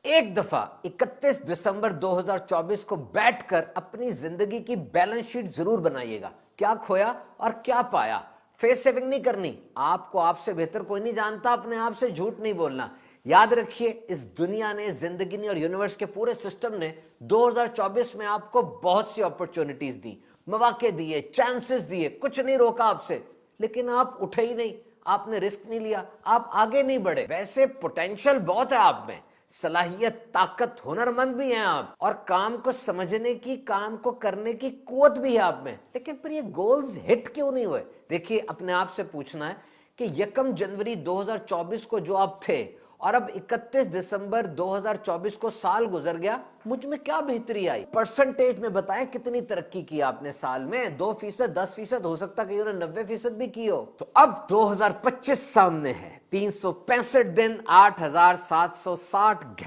ایک دفعہ 31 دسمبر 2024 کو بیٹھ کر اپنی زندگی کی بیلنس شیٹ ضرور بنائیے گا. کیا کھویا اور کیا پایا. فیس سیونگ نہیں کرنی. آپ کو آپ سے بہتر کوئی نہیں جانتا. اپنے آپ سے جھوٹ نہیں بولنا. یاد رکھیے اس دنیا نے, زندگی نے اور یونیورس کے پورے سسٹم نے 2024 میں آپ کو بہت سی اپرچونٹیز دی, مواقع دیے, چانسز دیے, کچھ نہیں روکا آپ سے, لیکن آپ اٹھے ہی نہیں. آپ نے رسک نہیں لیا, آپ آگے نہیں بڑھے. ویسے پوٹینشل بہت ہے آپ میں, صلاحیت, طاقت, ہنرمند بھی ہیں آپ, اور کام کو سمجھنے کی, کام کو کرنے کی قوت بھی ہے آپ میں. لیکن پھر یہ گولز ہٹ کیوں نہیں ہوئے؟ دیکھیے اپنے آپ سے پوچھنا ہے کہ 1 جنوری 2024 کو جو آپ تھے اور اب 31 دسمبر 2024 کو سال گزر گیا, مجھ میں کیا بہتری آئی؟ پرسنٹیج میں بتائیں کتنی ترقی کی آپ نے سال میں. 2%, 10%, ہو سکتا کہ 90% بھی کی ہو. تو اب 2025 سامنے ہے, 365 دن, 8760 گھنٹے.